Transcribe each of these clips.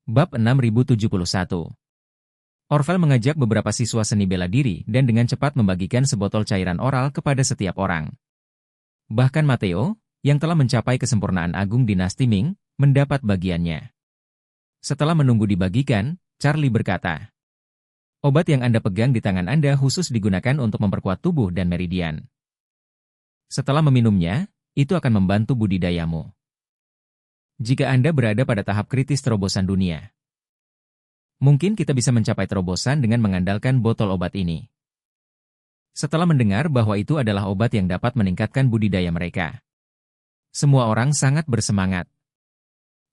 Bab 6071. Orvel mengajak beberapa siswa seni bela diri dan dengan cepat membagikan sebotol cairan oral kepada setiap orang. Bahkan Matteo, yang telah mencapai kesempurnaan agung dinasti Ming, mendapat bagiannya. Setelah menunggu dibagikan, Charlie berkata, "Obat yang Anda pegang di tangan Anda khusus digunakan untuk memperkuat tubuh dan meridian. Setelah meminumnya, itu akan membantu budidayamu. Jika Anda berada pada tahap kritis terobosan dunia, mungkin kita bisa mencapai terobosan dengan mengandalkan botol obat ini." Setelah mendengar bahwa itu adalah obat yang dapat meningkatkan budidaya mereka, semua orang sangat bersemangat.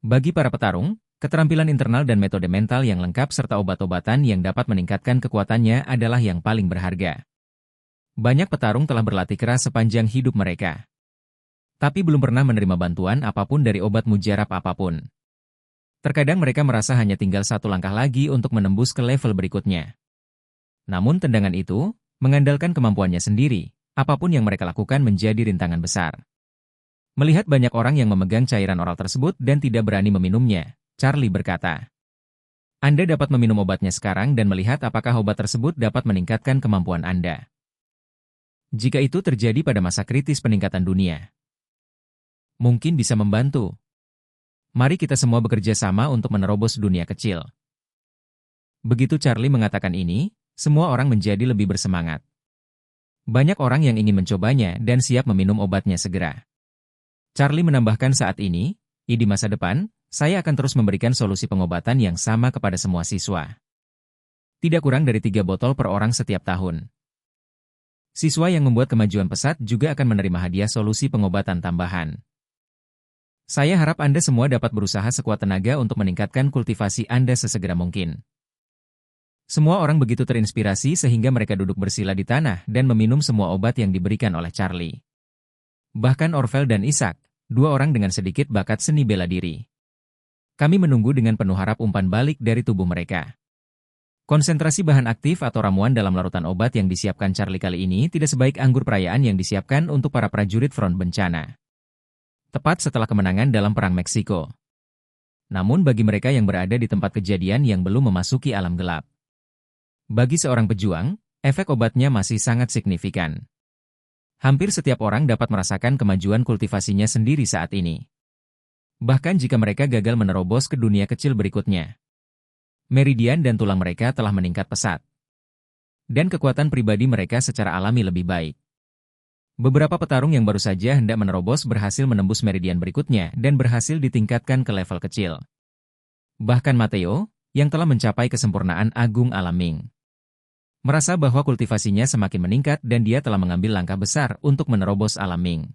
Bagi para petarung, keterampilan internal dan metode mental yang lengkap serta obat-obatan yang dapat meningkatkan kekuatannya adalah yang paling berharga. Banyak petarung telah berlatih keras sepanjang hidup mereka, tapi belum pernah menerima bantuan apapun dari obat mujarab apapun. Terkadang mereka merasa hanya tinggal satu langkah lagi untuk menembus ke level berikutnya. Namun tendangan itu, mengandalkan kemampuannya sendiri, apapun yang mereka lakukan menjadi rintangan besar. Melihat banyak orang yang memegang cairan oral tersebut dan tidak berani meminumnya, Charlie berkata, "Anda dapat meminum obatnya sekarang dan melihat apakah obat tersebut dapat meningkatkan kemampuan Anda. Jika itu terjadi pada masa kritis peningkatan dunia, mungkin bisa membantu. Mari kita semua bekerja sama untuk menerobos dunia kecil." Begitu Charlie mengatakan ini, semua orang menjadi lebih bersemangat. Banyak orang yang ingin mencobanya dan siap meminum obatnya segera. Charlie menambahkan saat ini, di masa depan, saya akan terus memberikan solusi pengobatan yang sama kepada semua siswa. Tidak kurang dari 3 botol per orang setiap tahun. Siswa yang membuat kemajuan pesat juga akan menerima hadiah solusi pengobatan tambahan. Saya harap Anda semua dapat berusaha sekuat tenaga untuk meningkatkan kultivasi Anda sesegera mungkin. Semua orang begitu terinspirasi sehingga mereka duduk bersila di tanah dan meminum semua obat yang diberikan oleh Charlie. Bahkan Orvel dan Isaac, 2 orang dengan sedikit bakat seni bela diri. Kami menunggu dengan penuh harap umpan balik dari tubuh mereka. Konsentrasi bahan aktif atau ramuan dalam larutan obat yang disiapkan Charlie kali ini tidak sebaik anggur perayaan yang disiapkan untuk para prajurit front bencana. Tepat setelah kemenangan dalam Perang Meksiko. Namun bagi mereka yang berada di tempat kejadian yang belum memasuki alam gelap, bagi seorang pejuang, efek obatnya masih sangat signifikan. Hampir setiap orang dapat merasakan kemajuan kultivasinya sendiri saat ini. Bahkan jika mereka gagal menerobos ke dunia kecil berikutnya, meridian dan tulang mereka telah meningkat pesat. Dan kekuatan pribadi mereka secara alami lebih baik. Beberapa petarung yang baru saja hendak menerobos berhasil menembus meridian berikutnya dan berhasil ditingkatkan ke level kecil. Bahkan Matteo, yang telah mencapai kesempurnaan agung alam Ming, merasa bahwa kultivasinya semakin meningkat dan dia telah mengambil langkah besar untuk menerobos alam Ming.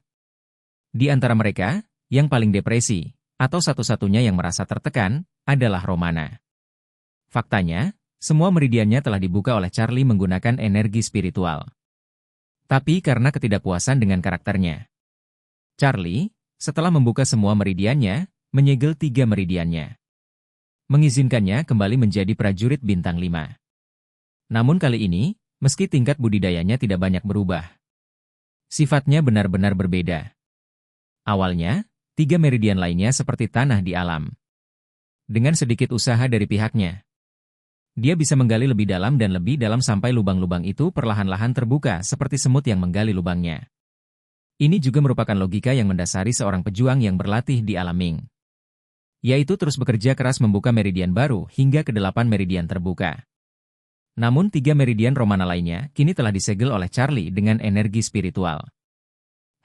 Di antara mereka, yang paling depresi, atau satu-satunya yang merasa tertekan, adalah Romana. Faktanya, semua meridiannya telah dibuka oleh Charlie menggunakan energi spiritual. Tapi karena ketidakpuasan dengan karakternya, Charlie, setelah membuka semua meridiannya, menyegel 3 meridiannya, mengizinkannya kembali menjadi prajurit bintang 5. Namun kali ini, meski tingkat budidayanya tidak banyak berubah, sifatnya benar-benar berbeda. Awalnya, 3 meridian lainnya seperti tanah di alam. Dengan sedikit usaha dari pihaknya, dia bisa menggali lebih dalam dan lebih dalam sampai lubang-lubang itu perlahan-lahan terbuka seperti semut yang menggali lubangnya. Ini juga merupakan logika yang mendasari seorang pejuang yang berlatih di alam Ming, yaitu terus bekerja keras membuka meridian baru hingga ke 8 meridian terbuka. Namun 3 meridian Romana lainnya kini telah disegel oleh Charlie dengan energi spiritual.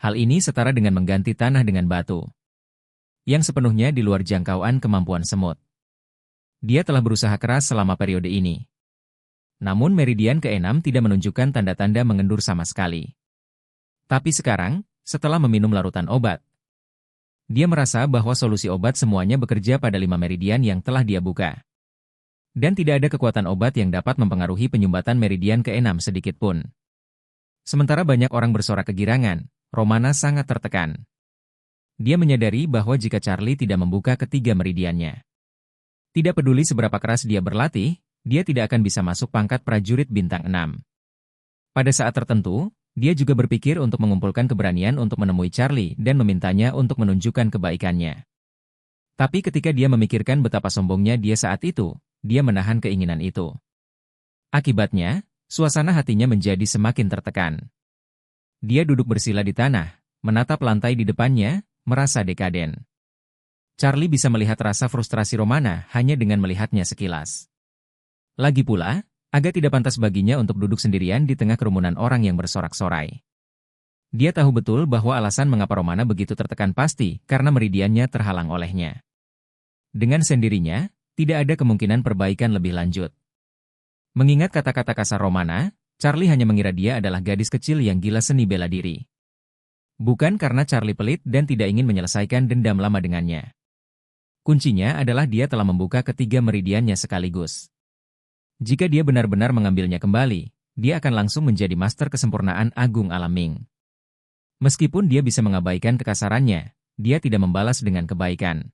Hal ini setara dengan mengganti tanah dengan batu, yang sepenuhnya di luar jangkauan kemampuan semut. Dia telah berusaha keras selama periode ini. Namun meridian ke-6 tidak menunjukkan tanda-tanda mengendur sama sekali. Tapi sekarang, setelah meminum larutan obat, dia merasa bahwa solusi obat semuanya bekerja pada 5 meridian yang telah dia buka. Dan tidak ada kekuatan obat yang dapat mempengaruhi penyumbatan meridian ke-6 sedikit pun. Sementara banyak orang bersorak kegirangan, Romana sangat tertekan. Dia menyadari bahwa jika Charlie tidak membuka ketiga meridiannya, tidak peduli seberapa keras dia berlatih, dia tidak akan bisa masuk pangkat prajurit bintang 6. Pada saat tertentu, dia juga berpikir untuk mengumpulkan keberanian untuk menemui Charlie dan memintanya untuk menunjukkan kebaikannya. Tapi ketika dia memikirkan betapa sombongnya dia saat itu, dia menahan keinginan itu. Akibatnya, suasana hatinya menjadi semakin tertekan. Dia duduk bersila di tanah, menatap lantai di depannya, merasa dekaden. Charlie bisa melihat rasa frustrasi Romana hanya dengan melihatnya sekilas. Lagi pula, agak tidak pantas baginya untuk duduk sendirian di tengah kerumunan orang yang bersorak-sorai. Dia tahu betul bahwa alasan mengapa Romana begitu tertekan pasti karena meridiannya terhalang olehnya. Dengan sendirinya, tidak ada kemungkinan perbaikan lebih lanjut. Mengingat kata-kata kasar Romana, Charlie hanya mengira dia adalah gadis kecil yang gila seni bela diri. Bukan karena Charlie pelit dan tidak ingin menyelesaikan dendam lama dengannya. Kuncinya adalah dia telah membuka ketiga meridiannya sekaligus. Jika dia benar-benar mengambilnya kembali, dia akan langsung menjadi master kesempurnaan Agung Alam Ming. Meskipun dia bisa mengabaikan kekasarannya, dia tidak membalas dengan kebaikan.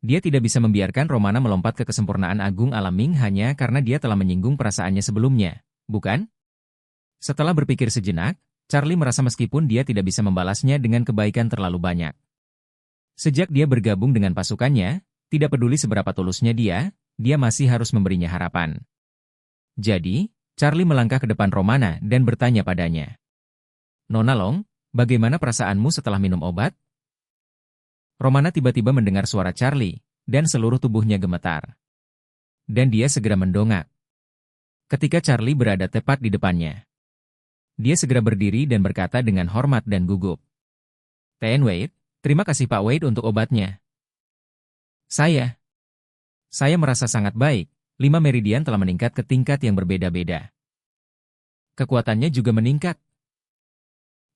Dia tidak bisa membiarkan Romana melompat ke kesempurnaan Agung Alam Ming hanya karena dia telah menyinggung perasaannya sebelumnya, bukan? Setelah berpikir sejenak, Charlie merasa meskipun dia tidak bisa membalasnya dengan kebaikan terlalu banyak. Sejak dia bergabung dengan pasukannya, tidak peduli seberapa tulusnya dia masih harus memberinya harapan. Jadi, Charlie melangkah ke depan Romana dan bertanya padanya. "Nona Long, bagaimana perasaanmu setelah minum obat?" Romana tiba-tiba mendengar suara Charlie, dan seluruh tubuhnya gemetar. Dan dia segera mendongak. Ketika Charlie berada tepat di depannya, dia segera berdiri dan berkata dengan hormat dan gugup. "T.N. Wade, terima kasih Pak Wade untuk obatnya. Saya merasa sangat baik, 5 meridian telah meningkat ke tingkat yang berbeda-beda. Kekuatannya juga meningkat."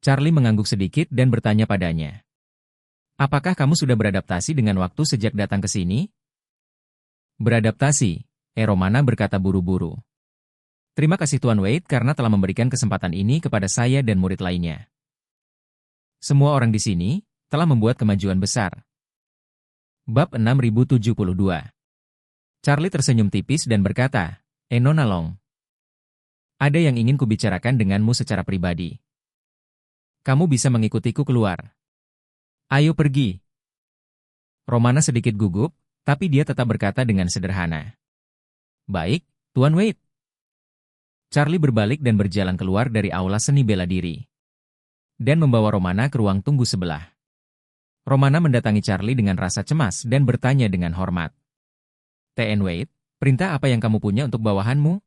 Charlie mengangguk sedikit dan bertanya padanya. "Apakah kamu sudah beradaptasi dengan waktu sejak datang ke sini?" "Beradaptasi," Romana berkata buru-buru. "Terima kasih Tuan Wade karena telah memberikan kesempatan ini kepada saya dan murid lainnya. Semua orang di sini telah membuat kemajuan besar." Bab 6072. Charlie tersenyum tipis dan berkata, "Nona Long, ada yang ingin kubicarakan denganmu secara pribadi. Kamu bisa mengikutiku keluar. Ayo pergi." Romana sedikit gugup, tapi dia tetap berkata dengan sederhana. "Baik, Tuan Wade." Charlie berbalik dan berjalan keluar dari aula seni bela diri. Dan membawa Romana ke ruang tunggu sebelah. Romana mendatangi Charlie dengan rasa cemas dan bertanya dengan hormat. "T.N. Wade, perintah apa yang kamu punya untuk bawahanmu?"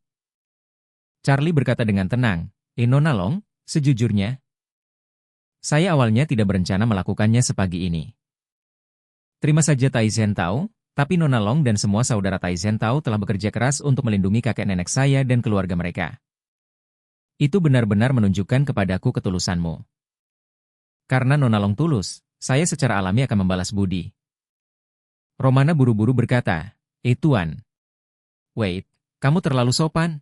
Charlie berkata dengan tenang, "Nona Long, sejujurnya, saya awalnya tidak berencana melakukannya sepagi ini. Terima saja Tai Zhen Tao, tapi Nona Long dan semua saudara Tai Zhen Tao telah bekerja keras untuk melindungi kakek nenek saya dan keluarga mereka. Itu benar-benar menunjukkan kepadaku ketulusanmu. Karena Nona Long tulus, saya secara alami akan membalas budi." Romana buru-buru berkata, Tuan Wade, kamu terlalu sopan.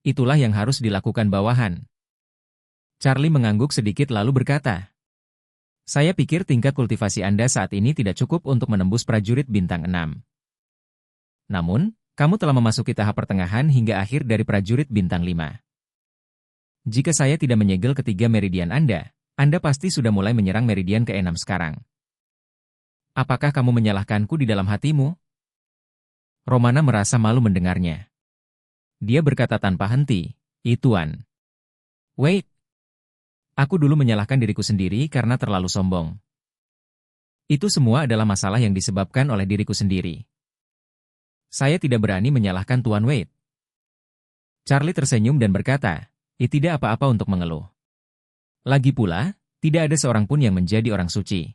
Itulah yang harus dilakukan bawahan." Charlie mengangguk sedikit lalu berkata, "Saya pikir tingkat kultivasi Anda saat ini tidak cukup untuk menembus prajurit bintang 6. Namun, kamu telah memasuki tahap pertengahan hingga akhir dari prajurit bintang 5. Jika saya tidak menyegel ketiga meridian Anda pasti sudah mulai menyerang meridian ke-6 sekarang. Apakah kamu menyalahkanku di dalam hatimu?" Romana merasa malu mendengarnya. Dia berkata tanpa henti, Tuan Wade, aku dulu menyalahkan diriku sendiri karena terlalu sombong. Itu semua adalah masalah yang disebabkan oleh diriku sendiri. Saya tidak berani menyalahkan Tuan Wade." Charlie tersenyum dan berkata, tidak apa-apa untuk mengeluh. Lagi pula, tidak ada seorang pun yang menjadi orang suci."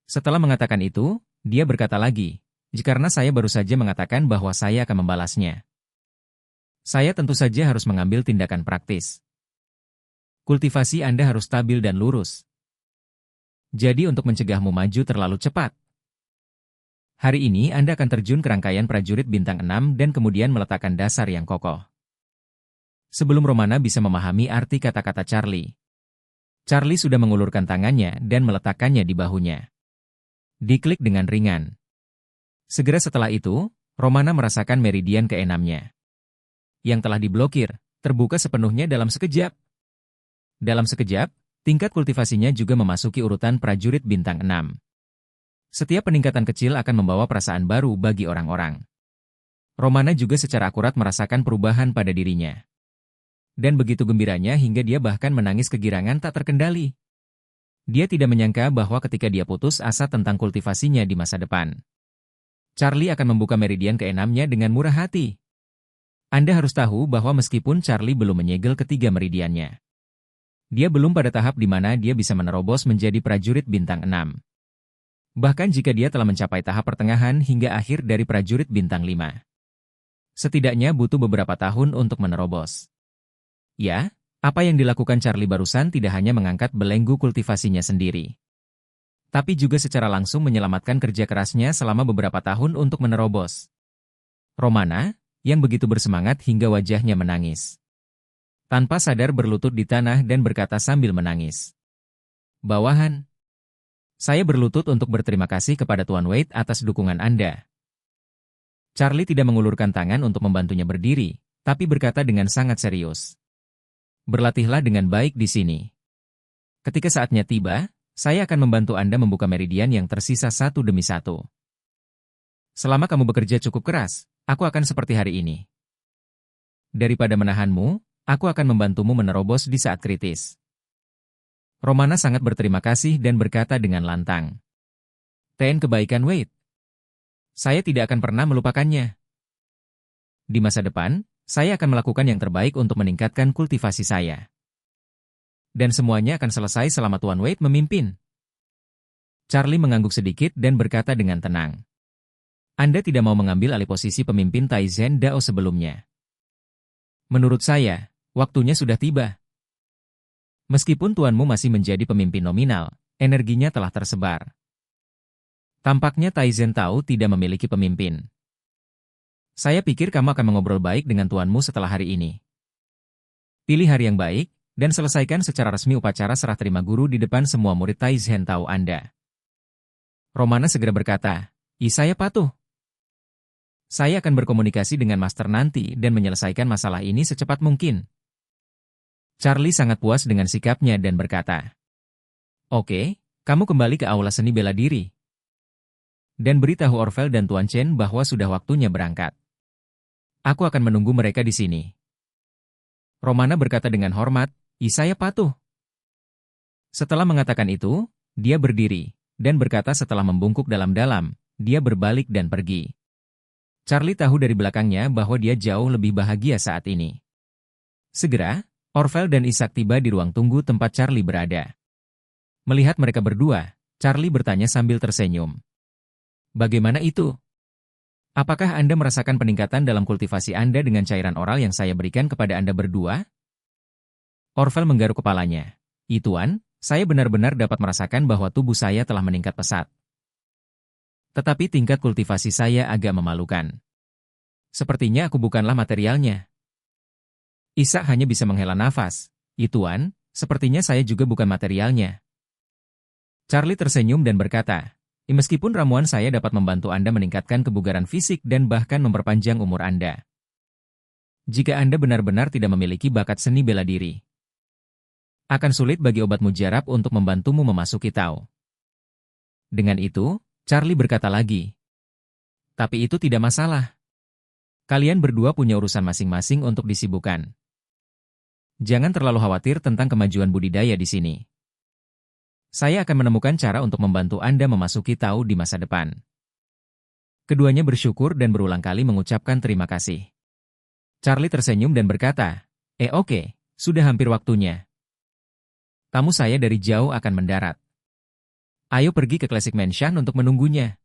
Setelah mengatakan itu, dia berkata lagi, "Karena saya baru saja mengatakan bahwa saya akan membalasnya. Saya tentu saja harus mengambil tindakan praktis. Kultivasi Anda harus stabil dan lurus. Jadi untuk mencegahmu maju terlalu cepat. Hari ini Anda akan terjun ke rangkaian prajurit bintang 6 dan kemudian meletakkan dasar yang kokoh." Sebelum Romana bisa memahami arti kata-kata Charlie sudah mengulurkan tangannya dan meletakkannya di bahunya. Diklik dengan ringan. Segera setelah itu, Romana merasakan meridian ke-6-nya. Yang telah diblokir, terbuka sepenuhnya dalam sekejap. Dalam sekejap, tingkat kultivasinya juga memasuki urutan prajurit bintang 6. Setiap peningkatan kecil akan membawa perasaan baru bagi orang-orang. Romana juga secara akurat merasakan perubahan pada dirinya. Dan begitu gembiranya hingga dia bahkan menangis kegirangan tak terkendali. Dia tidak menyangka bahwa ketika dia putus asa tentang kultivasinya di masa depan, Charlie akan membuka meridian keenamnya dengan murah hati. Anda harus tahu bahwa meskipun Charlie belum menyegel ketiga meridiannya, dia belum pada tahap di mana dia bisa menerobos menjadi prajurit bintang 6. Bahkan jika dia telah mencapai tahap pertengahan hingga akhir dari prajurit bintang 5. Setidaknya butuh beberapa tahun untuk menerobos. Ya, apa yang dilakukan Charlie barusan tidak hanya mengangkat belenggu kultivasinya sendiri, tapi juga secara langsung menyelamatkan kerja kerasnya selama beberapa tahun untuk menerobos. Romana, yang begitu bersemangat hingga wajahnya menangis, tanpa sadar berlutut di tanah dan berkata sambil menangis, "Bawahan, saya berlutut untuk berterima kasih kepada Tuan Wade atas dukungan Anda." Charlie tidak mengulurkan tangan untuk membantunya berdiri, tapi berkata dengan sangat serius, "Berlatihlah dengan baik di sini. Ketika saatnya tiba, saya akan membantu Anda membuka meridian yang tersisa satu demi satu. Selama kamu bekerja cukup keras, aku akan seperti hari ini. Daripada menahanmu, aku akan membantumu menerobos di saat kritis." Romana sangat berterima kasih dan berkata dengan lantang, "TN kebaikan Wade. Saya tidak akan pernah melupakannya. Di masa depan, saya akan melakukan yang terbaik untuk meningkatkan kultivasi saya. Dan semuanya akan selesai selama Tuan Wade memimpin." Charlie mengangguk sedikit dan berkata dengan tenang, "Anda tidak mau mengambil alih posisi pemimpin Taizen Dao sebelumnya. Menurut saya, waktunya sudah tiba. Meskipun tuanmu masih menjadi pemimpin nominal, energinya telah tersebar. Tampaknya Taizen Tao tidak memiliki pemimpin. Saya pikir kamu akan mengobrol baik dengan tuanmu setelah hari ini. Pilih hari yang baik, dan selesaikan secara resmi upacara serah terima guru di depan semua murid Taizen Tao Anda." Romana segera berkata, Saya patuh. Saya akan berkomunikasi dengan Master nanti dan menyelesaikan masalah ini secepat mungkin." Charlie sangat puas dengan sikapnya dan berkata, "Oke, kamu kembali ke aula seni bela diri. Dan beritahu Orvel dan Tuan Chen bahwa sudah waktunya berangkat. Aku akan menunggu mereka di sini." Romana berkata dengan hormat, Saya patuh." Setelah mengatakan itu, dia berdiri, dan berkata setelah membungkuk dalam-dalam, dia berbalik dan pergi. Charlie tahu dari belakangnya bahwa dia jauh lebih bahagia saat ini. Segera, Orvel dan Isaac tiba di ruang tunggu tempat Charlie berada. Melihat mereka berdua, Charlie bertanya sambil tersenyum, "Bagaimana itu? Apakah Anda merasakan peningkatan dalam kultivasi Anda dengan cairan oral yang saya berikan kepada Anda berdua?" Orvel menggaruk kepalanya. Tuan, saya benar-benar dapat merasakan bahwa tubuh saya telah meningkat pesat. Tetapi tingkat kultivasi saya agak memalukan. Sepertinya aku bukanlah materialnya." Isaac hanya bisa menghela nafas. Tuan, sepertinya saya juga bukan materialnya." Charlie tersenyum dan berkata, Meskipun ramuan saya dapat membantu Anda meningkatkan kebugaran fisik dan bahkan memperpanjang umur Anda. Jika Anda benar-benar tidak memiliki bakat seni bela diri, akan sulit bagi obat mujarab untuk membantumu memasuki Tao." Dengan itu, Charlie berkata lagi, "Tapi itu tidak masalah. Kalian berdua punya urusan masing-masing untuk disibukkan. Jangan terlalu khawatir tentang kemajuan budidaya di sini. Saya akan menemukan cara untuk membantu Anda memasuki Tao di masa depan." Keduanya bersyukur dan berulang kali mengucapkan terima kasih. Charlie tersenyum dan berkata, Oke, sudah hampir waktunya. Tamu saya dari jauh akan mendarat. Ayo pergi ke Classic Mansion untuk menunggunya."